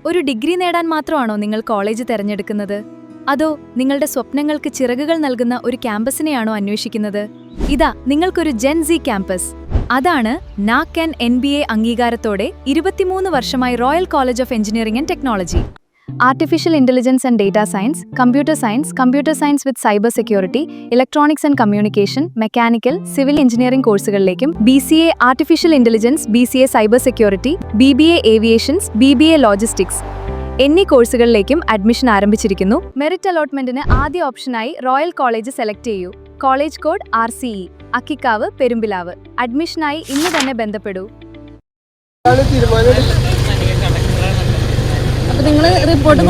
ഒരു ഡിഗ്രി നേടാൻ മാത്രമാണോ നിങ്ങൾ കോളേജ് തിരഞ്ഞെടുക്കുന്നത്? അതോ നിങ്ങളുടെ സ്വപ്നങ്ങൾക്ക് ചിറകുകൾ നൽകുന്ന ഒരു ക്യാമ്പസിനെയാണോ അന്വേഷിക്കുന്നത്? ഇതാ നിങ്ങൾക്കൊരു ജെൻ-സി ക്യാമ്പസ്. അതാണ് നാക് NBA അംഗീകാരത്തോടെ 23 വർഷമായി Royal College of Engineering and Technology. Artificial intelligence and data science, computer science with cyber security, electronics and communication, mechanical, civil engineering കോഴ്സുകളിലേക്കും BCA artificial intelligence, BCA cyber security, BBA aviations, BBA logistics എന്നീ കോഴ്സുകളിലേക്കും admission ആരംഭിച്ചിരിക്കുന്നു. Merit അലോട്ട്മെന്റിന് ആദ്യ ഓപ്ഷനായി Royal College select ചെയ്യൂ. College code RCE, Akkikavu, Perumpilavu. അഡ്മിഷനായി ഇന്ന് തന്നെ ബന്ധപ്പെടൂ. നിങ്ങൾ റിപ്പോർട്ട്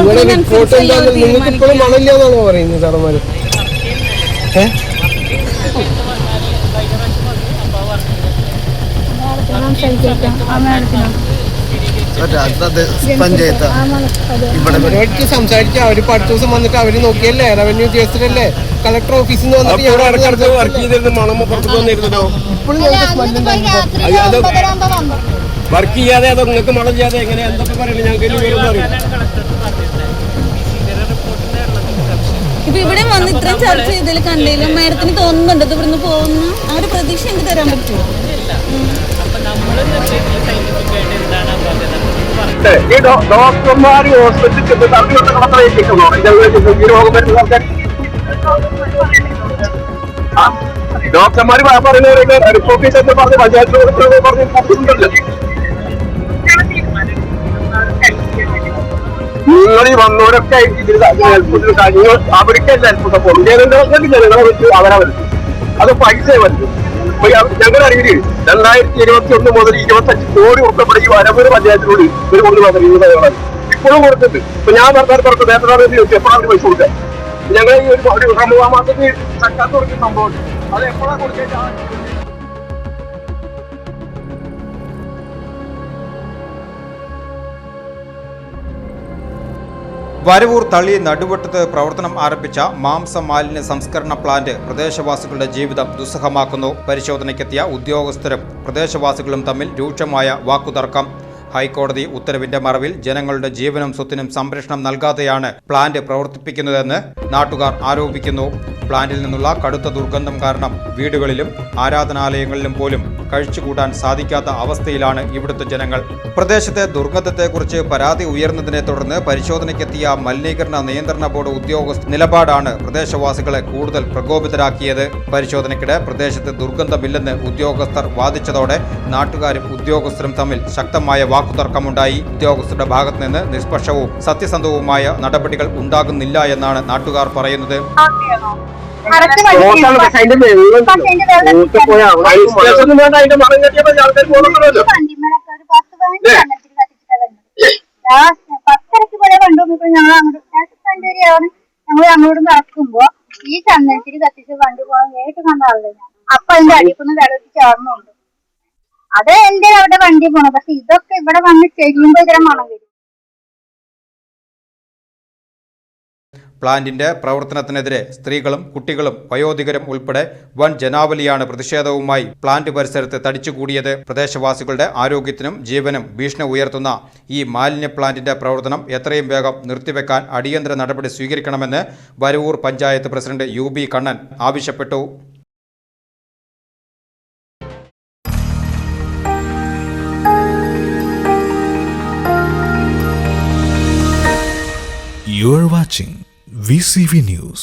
സംസാരിച്ച അവര് അടുത്ത ദിവസം വന്നിട്ട് അവര് നോക്കിയല്ലേ, റവന്യൂ ഉദ്യോഗസ്ഥരല്ലേ, കളക്ടർ ഓഫീസിൽ നിന്ന് വന്നിട്ട് വർക്ക് ചെയ്യാതെ അതോ നിങ്ങൾക്ക് മണം ചെയ്യാതെ എങ്ങനെ എന്തൊക്കെ പറയണേ ഞങ്ങൾക്ക് ഇപ്പൊ ഇവിടെ വന്ന് ഇത്രയും ചർച്ച ചെയ്തതിൽ കണ്ടതിലും മേഡത്തിന് തോന്നുന്നുണ്ട് ഇത് ഇവിടുന്ന് പോകുന്ന ആ ഒരു പ്രതീക്ഷ എനിക്ക് തരാൻ പറ്റുമോ? ഡോക്ടർമാർ ഹോസ്പിറ്റലിൽ ഡോക്ടർമാർ പറയുന്നവരൊക്കെ റിപ്പോർട്ട് ചെയ്ത് പറഞ്ഞ് പഞ്ചായത്ത് പറഞ്ഞിട്ടുണ്ടല്ലോ. നിങ്ങൾ ഈ വന്നവരൊക്കെ അവർക്കല്ല അത്ഭുതം പോകും. ജനങ്ങളെ വെച്ച് അവരവർക്ക് അത് പൈസ വരുന്നു. ഞങ്ങളുടെ അറിവില് 2021 മുതൽ 25 കോടി ഉൾപ്പെടെ ഈ വരവൂർ പഞ്ചായത്തിനോട് ഒരു കൊണ്ട് വന്നിരുന്നത് ഇപ്പോഴും കൊടുത്തിട്ടുണ്ട്. ഇപ്പൊ ഞാൻ സർക്കാർ പുറത്ത് നേരത്തെ എപ്പോഴാണ് പൈസ കൊടുക്കുക? ഞങ്ങൾ ഈ ഒരു സമൂഹ മാസത്തിൽ സർക്കാർ കൊടുക്കുന്ന സംഭവം അത് എപ്പോഴാണ് കൊടുക്കേണ്ട? വരവൂർ തളി നടുവട്ടത്ത് പ്രവർത്തനം ആരംഭിച്ച മാംസമാലിന്യ സംസ്കരണ പ്ലാന്റ് പ്രദേശവാസികളുടെ ജീവിതം ദുസ്സഹമാക്കുന്നു. പരിശോധനയ്ക്കെത്തിയ ഉദ്യോഗസ്ഥരും പ്രദേശവാസികളും തമ്മിൽ രൂക്ഷമായ വാക്കുതർക്കം. ഹൈക്കോടതി ഉത്തരവിന്റെ മറവിൽ ജനങ്ങളുടെ ജീവനും സ്വത്തിനും സംരക്ഷണം നൽകാതെയാണ് പ്ലാന്റ് പ്രവർത്തിപ്പിക്കുന്നതെന്ന് നാട്ടുകാർ ആരോപിക്കുന്നു. പ്ലാന്റിൽ നിന്നുള്ള കടുത്ത ദുർഗന്ധം കാരണം വീടുകളിലും ആരാധനാലയങ്ങളിലും പോലും കഴിച്ചുകൂട്ടാൻ സാധിക്കാത്ത അവസ്ഥയിലാണ് ഇവിടുത്തെ ജനങ്ങൾ. പ്രദേശത്തെ ദുർഗന്ധത്തെക്കുറിച്ച് പരാതി ഉയർന്നതിനെ തുടർന്ന് പരിശോധനയ്ക്കെത്തിയ മലിനീകരണ നിയന്ത്രണ ബോർഡ് ഉദ്യോഗസ്ഥ നിലപാടാണ് പ്രദേശവാസികളെ കൂടുതൽ പ്രകോപിതരാക്കിയത്. പരിശോധനയ്ക്കിടെ പ്രദേശത്ത് ദുർഗന്ധമില്ലെന്ന് ഉദ്യോഗസ്ഥർ വാദിച്ചതോടെ നാട്ടുകാരും ഉദ്യോഗസ്ഥരും തമ്മിൽ ശക്തമായ വാക്കുതർക്കമുണ്ടായി. ഉദ്യോഗസ്ഥരുടെ ഭാഗത്ത് നിന്ന് നിഷ്പക്ഷവും സത്യസന്ധവുമായ നടപടികൾ ഉണ്ടാകുന്നില്ല എന്നാണ് നാട്ടുകാർ പറയുന്നത്. ഞങ്ങൾ അങ്ങോട്ട് നടക്കുമ്പോ ഈ ചന്ദനത്തിരി കത്തിച്ച് വണ്ടി പോകാൻ നേരിട്ട് കണ്ട ആളുകൾ അപ്പൊ അതിന്റെ അടിക്കുന്ന വെള്ളത്തിൽ ചേർന്നുണ്ട്. അത് എന്റെ അവിടെ വണ്ടി പോണം. പക്ഷെ ഇതൊക്കെ ഇവിടെ വന്ന് ചെയ്യുമ്പോ ഇതിനെ മണം വരും. പ്ലാന്റിന്റെ പ്രവർത്തനത്തിനെതിരെ സ്ത്രീകളും കുട്ടികളും വയോധികരും ഉൾപ്പെടെ വൻ ജനാവലിയാണ് പ്രതിഷേധവുമായി പ്ലാന്റ് പരിസരത്ത് തടിച്ചുകൂടിയത്. പ്രദേശവാസികളുടെ ആരോഗ്യത്തിനും ജീവനും ഭീഷണി ഉയർത്തുന്ന ഈ മാലിന്യ പ്ലാന്റിന്റെ പ്രവർത്തനം എത്രയും വേഗം നിർത്തിവെക്കാൻ അടിയന്തര നടപടി സ്വീകരിക്കണമെന്ന് വരവൂർ പഞ്ചായത്ത് പ്രസിഡന്റ് UB കണ്ണൻ ആവശ്യപ്പെട്ടു. You are watching VCV News.